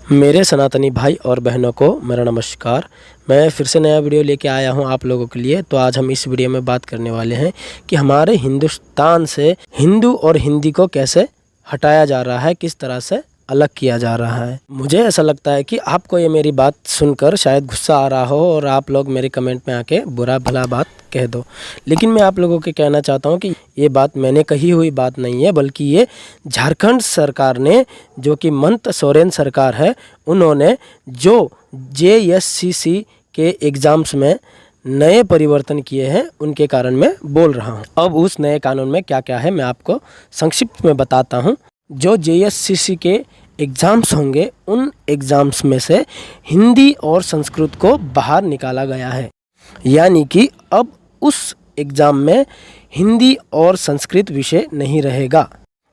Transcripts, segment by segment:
मेरे सनातनी भाई और बहनों को मेरा नमस्कार। मैं फिर से नया वीडियो लेके आया हूं आप लोगों के लिए। तो आज हम इस वीडियो में बात करने वाले हैं कि हमारे हिंदुस्तान से हिंदू और हिंदी को कैसे हटाया जा रहा है, किस तरह से अलग किया जा रहा है। मुझे ऐसा लगता है कि आपको ये मेरी बात सुनकर शायद गुस्सा आ रहा हो और आप लोग मेरे कमेंट में आके बुरा भला बात कह दो, लेकिन मैं आप लोगों के कहना चाहता हूँ कि ये बात मैंने कही हुई बात नहीं है, बल्कि ये झारखंड सरकार ने, जो कि हेमंत सोरेन सरकार है, उन्होंने जो JSCC के एग्ज़ाम्स में नए परिवर्तन किए हैं उनके कारण मैं बोल रहा हूँ। अब उस नए कानून में क्या क्या है मैं आपको संक्षिप्त में बताता हूँ। जो JSCC के एग्ज़ाम्स होंगे उन एग्ज़ाम्स में से हिंदी और संस्कृत को बाहर निकाला गया है, यानी कि अब उस एग्ज़ाम में हिंदी और संस्कृत विषय नहीं रहेगा।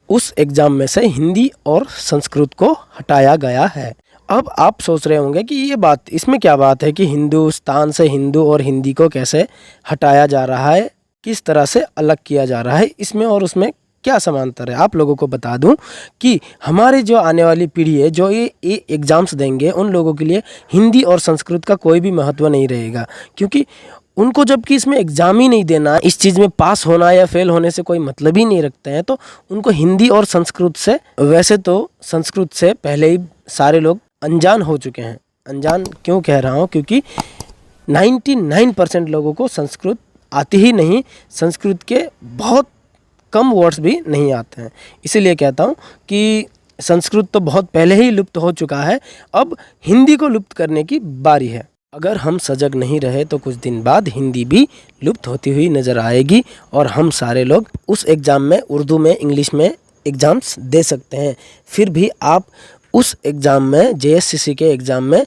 उस एग्ज़ाम में से हिंदी और संस्कृत को हटाया गया है। अब आप सोच रहे होंगे कि ये बात, इसमें क्या बात है कि हिंदुस्तान से हिंदू और हिंदी को कैसे हटाया जा रहा है, किस तरह से अलग किया जा रहा है, इसमें और उसमें क्या समांतर है। आप लोगों को बता दूं कि हमारे जो आने वाली पीढ़ी है, जो ये एग्ज़ाम्स देंगे, उन लोगों के लिए हिंदी और संस्कृत का कोई भी महत्व नहीं रहेगा, क्योंकि उनको जबकि इसमें एग्ज़ाम ही नहीं देना, इस चीज़ में पास होना या फेल होने से कोई मतलब ही नहीं रखते हैं, तो उनको हिंदी और संस्कृत से, वैसे तो संस्कृत से पहले ही सारे लोग अनजान हो चुके हैं। अनजान क्यों कह रहा हूँ, क्योंकि 99% लोगों को संस्कृत आती ही नहीं, संस्कृत के बहुत कम वर्ड्स भी नहीं आते हैं। इसीलिए कहता हूँ कि संस्कृत तो बहुत पहले ही लुप्त हो चुका है, अब हिंदी को लुप्त करने की बारी है। अगर हम सजग नहीं रहे तो कुछ दिन बाद हिंदी भी लुप्त होती हुई नज़र आएगी और हम सारे लोग उस एग्ज़ाम में उर्दू में, इंग्लिश में एग्ज़ाम्स दे सकते हैं। फिर भी आप उस एग्ज़ाम में, JSCC के एग्ज़ाम में,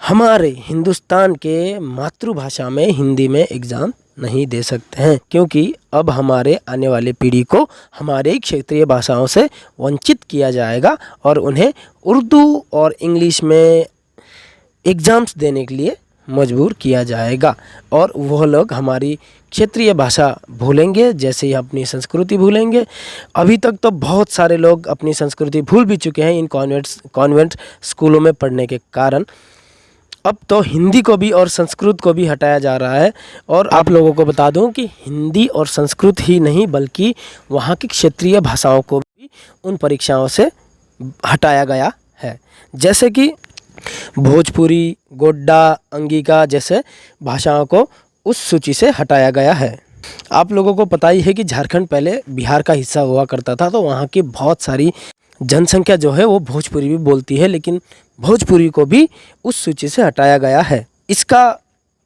हमारे हिंदुस्तान के मातृभाषा में, हिंदी में एग्ज़ाम नहीं दे सकते हैं, क्योंकि अब हमारे आने वाले पीढ़ी को हमारे क्षेत्रीय भाषाओं से वंचित किया जाएगा और उन्हें उर्दू और इंग्लिश में एग्ज़ाम्स देने के लिए मजबूर किया जाएगा और वह लोग हमारी क्षेत्रीय भाषा भूलेंगे, जैसे ही अपनी संस्कृति भूलेंगे। अभी तक तो बहुत सारे लोग अपनी संस्कृति भूल भी चुके हैं इन कॉन्वेंट स्कूलों में पढ़ने के कारण। अब तो हिंदी को भी और संस्कृत को भी हटाया जा रहा है। और आप लोगों को बता दूं कि हिंदी और संस्कृत ही नहीं, बल्कि वहाँ की क्षेत्रीय भाषाओं को भी उन परीक्षाओं से हटाया गया है, जैसे कि भोजपुरी, गोड्डा, अंगिका जैसे भाषाओं को उस सूची से हटाया गया है। आप लोगों को पता ही है कि झारखंड पहले बिहार का हिस्सा हुआ करता था, तो वहाँ की बहुत सारी जनसंख्या जो है वो भोजपुरी भी बोलती है, लेकिन भोजपुरी को भी उस सूची से हटाया गया है। इसका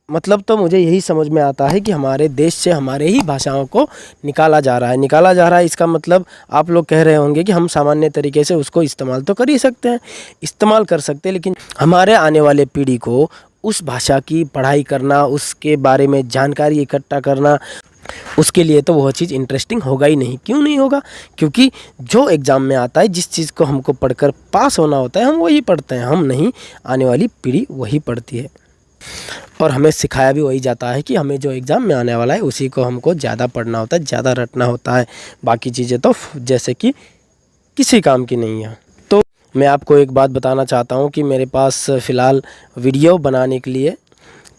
मतलब तो मुझे यही समझ में आता है कि हमारे देश से हमारे ही भाषाओं को निकाला जा रहा है। इसका मतलब आप लोग कह रहे होंगे कि हम सामान्य तरीके से उसको इस्तेमाल तो कर ही सकते हैं, इस्तेमाल कर सकते हैं, लेकिन हमारे आने वाले पीढ़ी को उस भाषा की पढ़ाई करना, उसके बारे में जानकारी इकट्ठा करना, उसके लिए तो वह चीज़ इंटरेस्टिंग होगा ही नहीं। क्यों नहीं होगा? क्योंकि जो एग्ज़ाम में आता है, जिस चीज़ को हमको पढ़कर पास होना होता है, हम वही पढ़ते हैं, हम नहीं, आने वाली पीढ़ी वही पढ़ती है। और हमें सिखाया भी वही जाता है कि हमें जो एग्ज़ाम में आने वाला है उसी को हमको ज़्यादा पढ़ना होता है, ज़्यादा रटना होता है। बाकी चीज़ें तो जैसे कि किसी काम की नहीं है। तो मैं आपको एक बात बताना चाहता हूँ कि मेरे पास फ़िलहाल वीडियो बनाने के लिए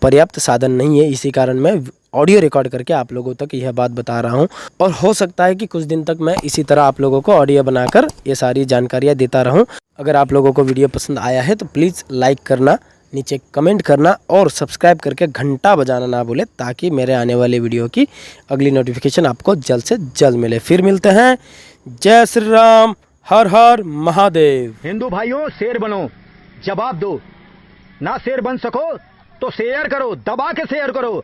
पर्याप्त साधन नहीं है, इसी कारण मैं ऑडियो रिकॉर्ड करके आप लोगों तक यह बात बता रहा हूं। और हो सकता है कि कुछ दिन तक मैं इसी तरह आप लोगों को ऑडियो बनाकर ये सारी जानकारियां देता रहूं। अगर आप लोगों को वीडियो पसंद आया है तो प्लीज़ लाइक करना, नीचे कमेंट करना और सब्सक्राइब करके घंटा बजाना ना भूलें, ताकि मेरे आने वाले वीडियो की अगली नोटिफिकेशन आपको जल्द से जल्द मिले। फिर मिलते हैं। जय श्री राम, हर हर महादेव। हिंदू भाइयों, शेर बनो, जवाब दो। ना शेर बन सको तो शेयर करो, दबा के शेयर करो।